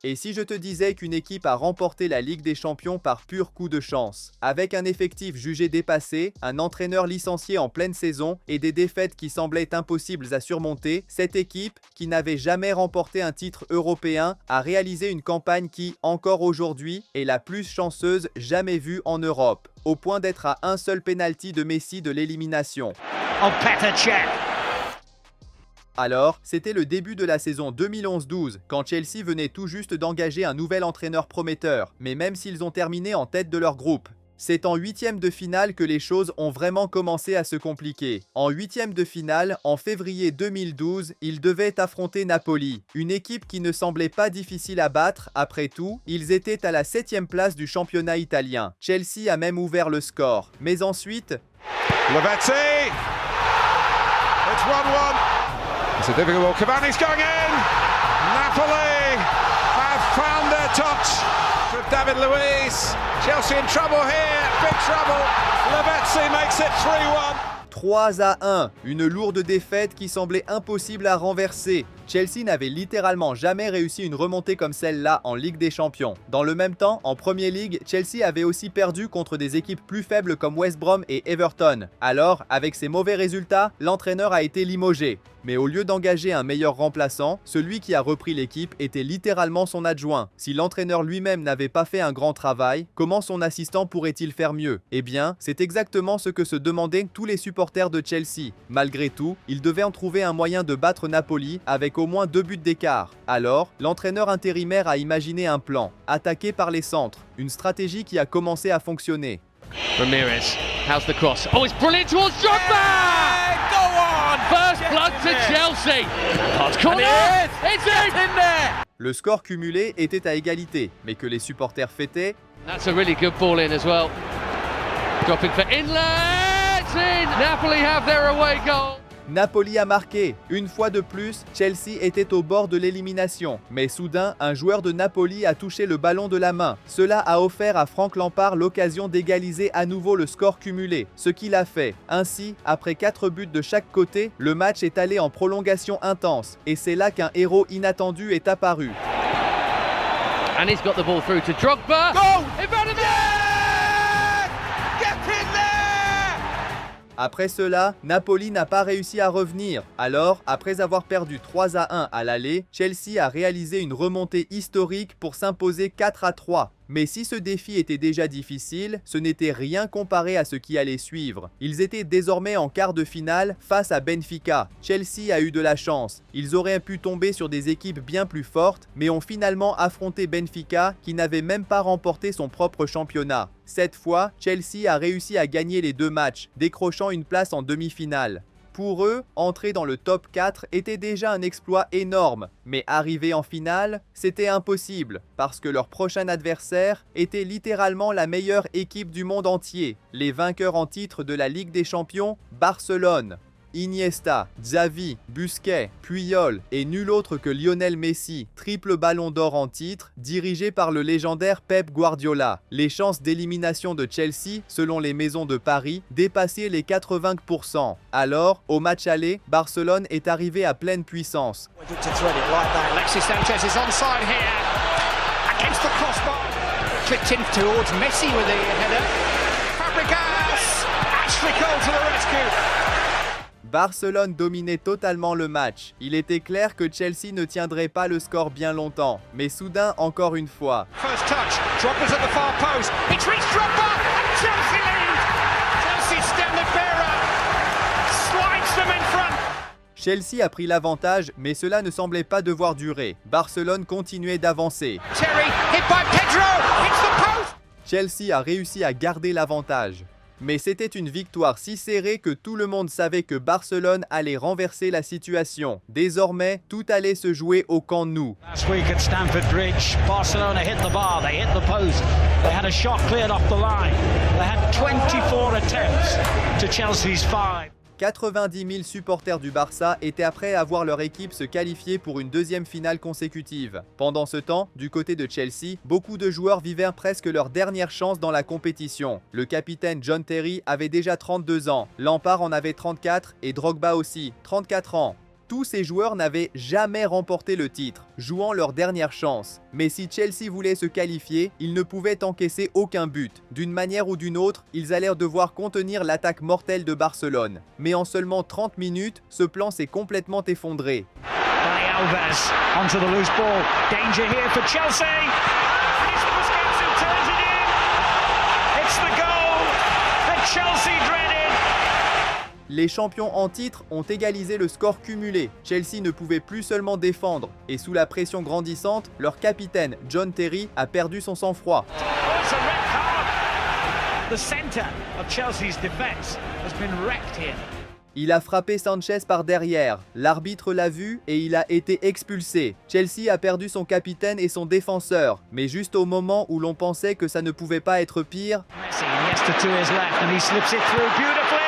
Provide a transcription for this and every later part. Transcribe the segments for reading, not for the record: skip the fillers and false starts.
Et si je te disais qu'une équipe a remporté la Ligue des Champions par pur coup de chance, avec un effectif jugé dépassé, un entraîneur licencié en pleine saison et des défaites qui semblaient impossibles à surmonter, cette équipe, qui n'avait jamais remporté un titre européen, a réalisé une campagne qui, encore aujourd'hui, est la plus chanceuse jamais vue en Europe, au point d'être à un seul pénalty de Messi de l'élimination. Oh, Petr Cech. Alors, c'était le début de la saison 2011-12, quand Chelsea venait tout juste d'engager un nouvel entraîneur prometteur, mais même s'ils ont terminé en tête de leur groupe. C'est en huitième de finale que les choses ont vraiment commencé à se compliquer. En huitième de finale, en février 2012, ils devaient affronter Napoli, une équipe qui ne semblait pas difficile à battre. Après tout, ils étaient à la 7e place du championnat italien. Chelsea a même ouvert le score. Mais ensuite... Lavezzi! It's 1-1. It's a difficult ball. Cavani's going in! Napoli have found their touch with David Luiz. Chelsea in trouble here, big trouble. Lavezzi makes it 3-1. 3-1, une lourde défaite qui semblait impossible à renverser. Chelsea n'avait littéralement jamais réussi une remontée comme celle-là en Ligue des Champions. Dans le même temps, en Premier League, Chelsea avait aussi perdu contre des équipes plus faibles comme West Brom et Everton. Alors, avec ces mauvais résultats, l'entraîneur a été limogé. Mais au lieu d'engager un meilleur remplaçant, celui qui a repris l'équipe était littéralement son adjoint. Si l'entraîneur lui-même n'avait pas fait un grand travail, comment son assistant pourrait-il faire mieux? Eh bien, c'est exactement ce que se demandaient tous les supporters de Chelsea. Malgré tout, ils devaient en trouver un moyen de battre Napoli avec au moins 2 buts d'écart. Alors, l'entraîneur intérimaire a imaginé un plan, attaquer par les centres, une stratégie qui a commencé à fonctionner. Ramirez, how's the cross? Oh, it's brilliant towards Drogba! Go on! First blood to Chelsea. Hot corner! It's in there! Le score cumulé était à égalité, mais que les supporters fêtaient. That's a really good ball in as well. Dropping for Inlet! It's in! Napoli have their away goal. Napoli a marqué. Une fois de plus, Chelsea était au bord de l'élimination. Mais soudain, un joueur de Napoli a touché le ballon de la main. Cela a offert à Frank Lampard l'occasion d'égaliser à nouveau le score cumulé, ce qu'il a fait. Ainsi, après 4 buts de chaque côté, le match est allé en prolongation intense. Et c'est là qu'un héros inattendu est apparu. And he's got the ball through to Drogba. Goal! Après cela, Napoli n'a pas réussi à revenir. Alors, après avoir perdu 3-1 à l'aller, Chelsea a réalisé une remontée historique pour s'imposer 4-3. Mais si ce défi était déjà difficile, ce n'était rien comparé à ce qui allait suivre. Ils étaient désormais en quart de finale face à Benfica. Chelsea a eu de la chance. Ils auraient pu tomber sur des équipes bien plus fortes, mais ont finalement affronté Benfica qui n'avait même pas remporté son propre championnat. Cette fois, Chelsea a réussi à gagner les 2 matchs, décrochant une place en demi-finale. Pour eux, entrer dans le top 4 était déjà un exploit énorme, mais arriver en finale, c'était impossible, parce que leur prochain adversaire était littéralement la meilleure équipe du monde entier, les vainqueurs en titre de la Ligue des Champions, Barcelone. Iniesta, Xavi, Busquets, Puyol et nul autre que Lionel Messi, triple ballon d'or en titre, dirigé par le légendaire Pep Guardiola. Les chances d'élimination de Chelsea, selon les maisons de Paris, dépassaient les 80%. Alors, au match aller, Barcelone est arrivé à pleine puissance. Alexis Sanchez is onside here against the crossbar. Flicked in towards Messi with the header. Fabregas, Ashley Cole to the rescue. Barcelone dominait totalement le match. Il était clair que Chelsea ne tiendrait pas le score bien longtemps. Mais soudain, encore une fois. First touch, Drogba's at the far post. It's reached Drogba and Chelsea lead. Chelsea standard bearer slides them in front. Chelsea a pris l'avantage, mais cela ne semblait pas devoir durer. Barcelone continuait d'avancer. Terry hit by Pedro. Hits the post. Chelsea a réussi à garder l'avantage. Mais c'était une victoire si serrée que tout le monde savait que Barcelone allait renverser la situation. Désormais, tout allait se jouer au Camp Nou. Last week at Stamford Bridge, Barcelona hit the bar, they hit the post, they had a shot cleared off the line, they had 24 attempts to Chelsea's 5. 90 000 supporters du Barça étaient prêts à voir leur équipe se qualifier pour une deuxième finale consécutive. Pendant ce temps, du côté de Chelsea, beaucoup de joueurs vivaient presque leur dernière chance dans la compétition. Le capitaine John Terry avait déjà 32 ans, Lampard en avait 34 et Drogba aussi, 34 ans. Tous ces joueurs n'avaient jamais remporté le titre, jouant leur dernière chance. Mais si Chelsea voulait se qualifier, ils ne pouvaient encaisser aucun but. D'une manière ou d'une autre, ils allèrent devoir contenir l'attaque mortelle de Barcelone. Mais en seulement 30 minutes, ce plan s'est complètement effondré. Dani Alves onto the loose ball. Danger here for Chelsea. It's Busquets who turns it in. It's the goal that Chelsea dreaded. Les champions en titre ont égalisé le score cumulé. Chelsea ne pouvait plus seulement défendre. Et sous la pression grandissante, leur capitaine, John Terry, a perdu son sang-froid. It's a red card. The centre of Chelsea's defence has been wrecked here. Il a frappé Sanchez par derrière. L'arbitre l'a vu et il a été expulsé. Chelsea a perdu son capitaine et son défenseur. Mais juste au moment où l'on pensait que ça ne pouvait pas être pire, Messi Iniesta to his left and he slips it through beautifully.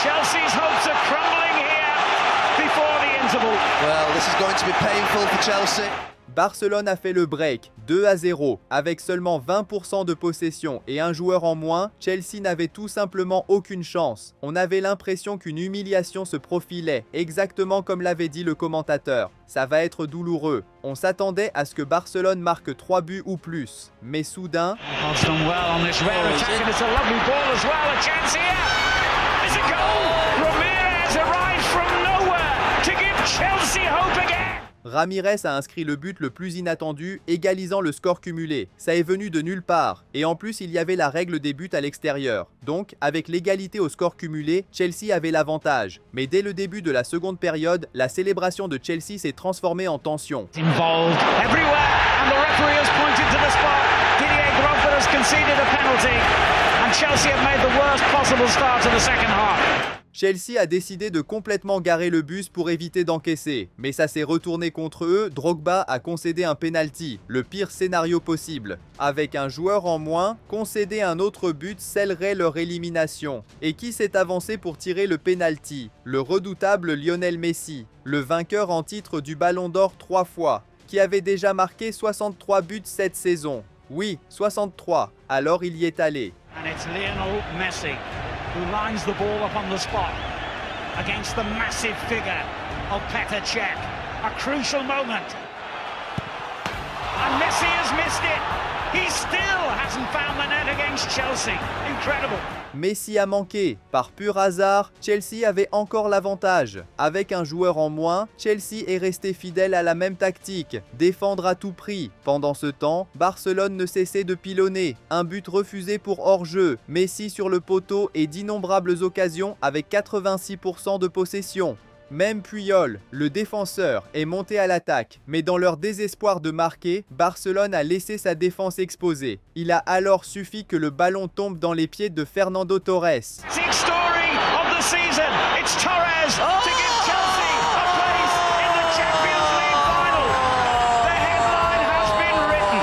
Chelsea's hopes are crumbling here before the interval. Well, this is going to be painful for Chelsea. Barcelone a fait le break, 2-0. Avec seulement 20% de possession et un joueur en moins, Chelsea n'avait tout simplement aucune chance. On avait l'impression qu'une humiliation se profilait, exactement comme l'avait dit le commentateur. Ça va être douloureux. On s'attendait à ce que Barcelone marque 3 buts ou plus. Mais soudain, It's done well on this rare attack and it's a lovely ball as well. A chance here. It's a goal. Ramirez arrives from nowhere to give Chelsea hope again. Ramirez a inscrit le but le plus inattendu, égalisant le score cumulé. Ça est venu de nulle part. Et en plus, il y avait la règle des buts à l'extérieur. Donc, avec l'égalité au score cumulé, Chelsea avait l'avantage. Mais dès le début de la seconde période, la célébration de Chelsea s'est transformée en tension. Involved everywhere and the referee has pointed to the spot. Didier Drogba has conceded a penalty and Chelsea have made the worst possible start to the second half. Chelsea a décidé de complètement garer le bus pour éviter d'encaisser. Mais ça s'est retourné contre eux, Drogba a concédé un penalty, le pire scénario possible. Avec un joueur en moins, concéder un autre but scellerait leur élimination. Et qui s'est avancé pour tirer le penalty? Le redoutable Lionel Messi, le vainqueur en titre du Ballon d'Or 3 fois, qui avait déjà marqué 63 buts cette saison. Oui, 63, alors il y est allé. And it's Lionel Messi who lines the ball up on the spot against the massive figure of Petr Cech. A crucial moment. And Messi has missed it. He still hasn't found the net against Chelsea. Incredible. Messi a manqué. Par pur hasard, Chelsea avait encore l'avantage. Avec un joueur en moins, Chelsea est resté fidèle à la même tactique, défendre à tout prix. Pendant ce temps, Barcelone ne cessait de pilonner. Un but refusé pour hors-jeu, Messi sur le poteau et d'innombrables occasions avec 86% de possession. Même Puyol, le défenseur, est monté à l'attaque, mais dans leur désespoir de marquer, Barcelone a laissé sa défense exposée. Il a alors suffi que le ballon tombe dans les pieds de Fernando Torres. Big story of the season. It's Torres to give Chelsea a place in the Champions League final. The headline has been written.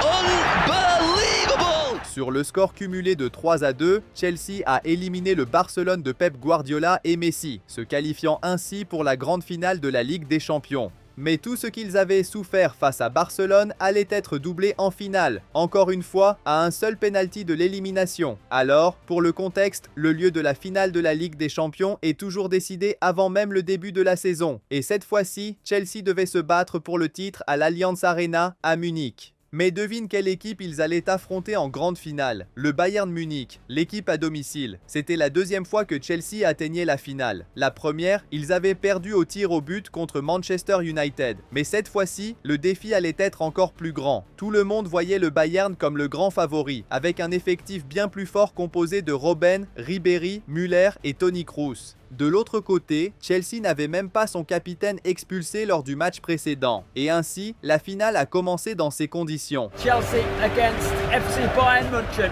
Unbelievable! Sur le score cumulé de 3-2, Chelsea a éliminé le Barcelone de Pep Guardiola et Messi, se qualifiant ainsi pour la grande finale de la Ligue des Champions. Mais tout ce qu'ils avaient souffert face à Barcelone allait être doublé en finale, encore une fois à un seul penalty de l'élimination. Alors, pour le contexte, le lieu de la finale de la Ligue des Champions est toujours décidé avant même le début de la saison. Et cette fois-ci, Chelsea devait se battre pour le titre à l'Allianz Arena à Munich. Mais devine quelle équipe ils allaient affronter en grande finale. Le Bayern Munich, l'équipe à domicile. C'était la deuxième fois que Chelsea atteignait la finale. La première, ils avaient perdu au tir au but contre Manchester United. Mais cette fois-ci, le défi allait être encore plus grand. Tout le monde voyait le Bayern comme le grand favori, avec un effectif bien plus fort composé de Robben, Ribéry, Müller et Toni Kroos. De l'autre côté, Chelsea n'avait même pas son capitaine expulsé lors du match précédent. Et ainsi, la finale a commencé dans ces conditions. Chelsea against FC Bayern München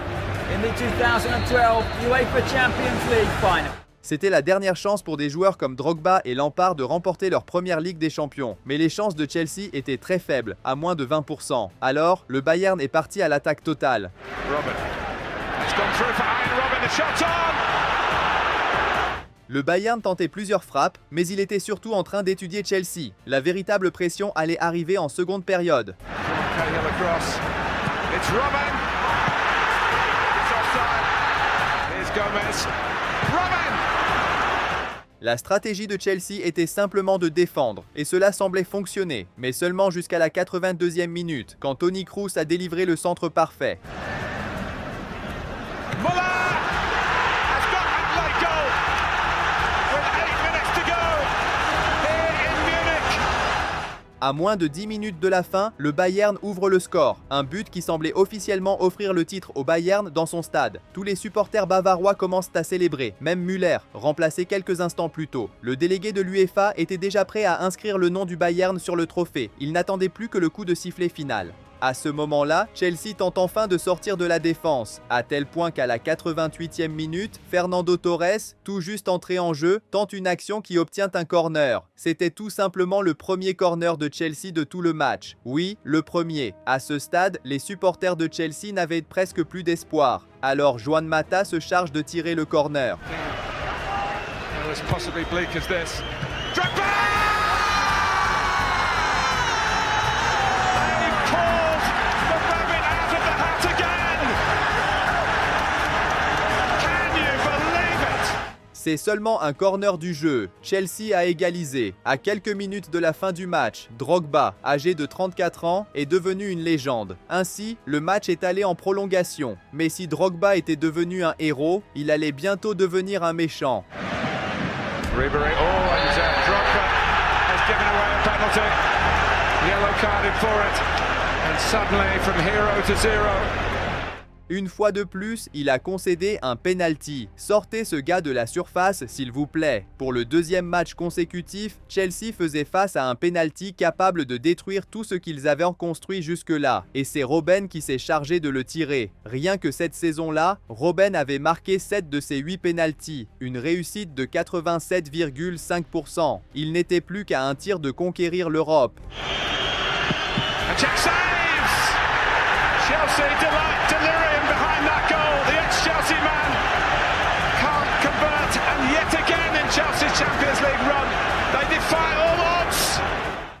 in the 2012 UEFA Champions League final. C'était la dernière chance pour des joueurs comme Drogba et Lampard de remporter leur première Ligue des Champions. Mais les chances de Chelsea étaient très faibles, à moins de 20%. Alors, le Bayern est parti à l'attaque totale. Robben. It's gone through for Ian Robben. The shot's on. Le Bayern tentait plusieurs frappes, mais il était surtout en train d'étudier Chelsea. La véritable pression allait arriver en seconde période. Cahill across. It's Robben. It's offside. Here's Gomez. Robben. La stratégie de Chelsea était simplement de défendre, et cela semblait fonctionner, mais seulement jusqu'à la 82e minute, quand Toni Kroos a délivré le centre parfait. À moins de 10 minutes de la fin, le Bayern ouvre le score, un but qui semblait officiellement offrir le titre au Bayern dans son stade. Tous les supporters bavarois commencent à célébrer, même Müller, remplacé quelques instants plus tôt. Le délégué de l'UEFA était déjà prêt à inscrire le nom du Bayern sur le trophée, il n'attendait plus que le coup de sifflet final. À ce moment-là, Chelsea tente enfin de sortir de la défense, à tel point qu'à la 88e minute, Fernando Torres, tout juste entré en jeu, tente une action qui obtient un corner. C'était tout simplement le premier corner de Chelsea de tout le match. Oui, le premier. À ce stade, les supporters de Chelsea n'avaient presque plus d'espoir. Alors Juan Mata se charge de tirer le corner. C'est seulement un corner du jeu. Chelsea a égalisé. À quelques minutes de la fin du match, Drogba, âgé de 34 ans, est devenu une légende. Ainsi, le match est allé en prolongation. Mais si Drogba était devenu un héros, il allait bientôt devenir un méchant. Drogba has given away a penalty. Yellow carded for it. And suddenly from hero to zero. Une fois de plus, il a concédé un penalty. Sortez ce gars de la surface, s'il vous plaît. Pour le deuxième match consécutif, Chelsea faisait face à un penalty capable de détruire tout ce qu'ils avaient construit jusque-là. Et c'est Robben qui s'est chargé de le tirer. Rien que cette saison-là, Robben avait marqué 7 de ses 8 penaltys. Une réussite de 87,5%. Il n'était plus qu'à un tir de conquérir l'Europe. Chelsea delirium behind that goal. The ex-Chelsea man can't convert, and yet again in Chelsea's Champions League run, they defy all odds.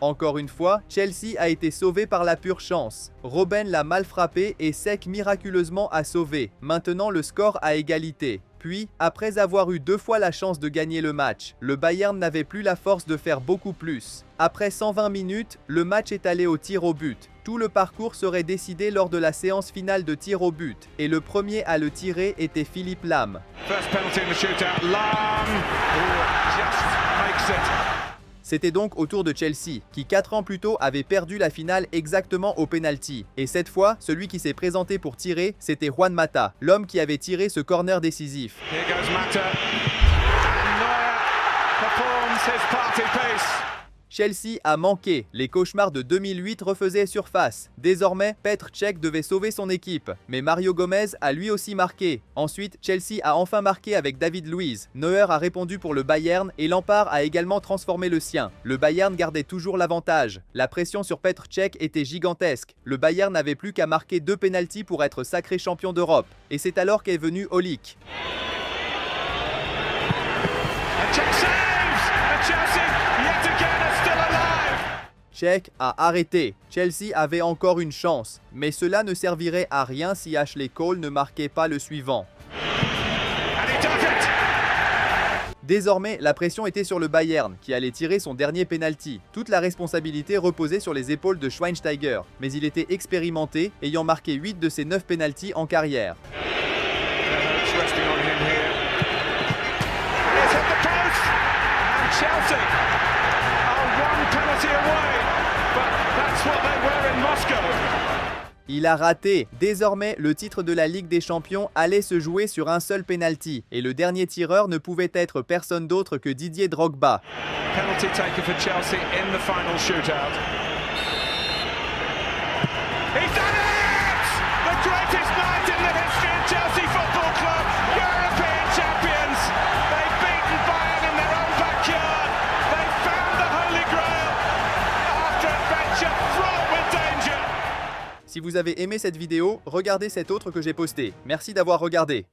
Encore une fois, Chelsea a été sauvé par la pure chance. Robben l'a mal frappé et Seck miraculeusement a sauvé, maintenant le score à égalité. Puis, après avoir eu 2 fois la chance de gagner le match, le Bayern n'avait plus la force de faire beaucoup plus. Après 120 minutes, le match est allé au tir au but. Tout le parcours serait décidé lors de la séance finale de tir au but, et le premier à le tirer était Philippe Lahm. C'était donc au tour de Chelsea, qui 4 ans plus tôt avait perdu la finale exactement au penalty. Et cette fois, celui qui s'est présenté pour tirer, c'était Juan Mata, l'homme qui avait tiré ce corner décisif. Chelsea a manqué, les cauchemars de 2008 refaisaient surface. Désormais, Petr Cech devait sauver son équipe, mais Mario Gomez a lui aussi marqué. Ensuite, Chelsea a enfin marqué avec David Luiz. Neuer a répondu pour le Bayern et Lampard a également transformé le sien. Le Bayern gardait toujours l'avantage. La pression sur Petr Cech était gigantesque. Le Bayern n'avait plus qu'à marquer 2 pénaltys pour être sacré champion d'Europe. Et c'est alors qu'est venu Olic. Cech a arrêté. Chelsea avait encore une chance, mais cela ne servirait à rien si Ashley Cole ne marquait pas le suivant. Désormais, la pression était sur le Bayern, qui allait tirer son dernier penalty. Toute la responsabilité reposait sur les épaules de Schweinsteiger, mais il était expérimenté, ayant marqué 8 de ses 9 penaltys en carrière. Il a raté. Désormais, le titre de la Ligue des Champions allait se jouer sur un seul penalty, et le dernier tireur ne pouvait être personne d'autre que Didier Drogba. Penalty taken for Chelsea in the final shootout. He's done it! The greatest night in the history of Chelsea Football Club, European champions. They've beaten Bayern in their own backyard. They found the Holy Grail after adventure fraught with danger. Si vous avez aimé cette vidéo, regardez cette autre que j'ai postée. Merci d'avoir regardé.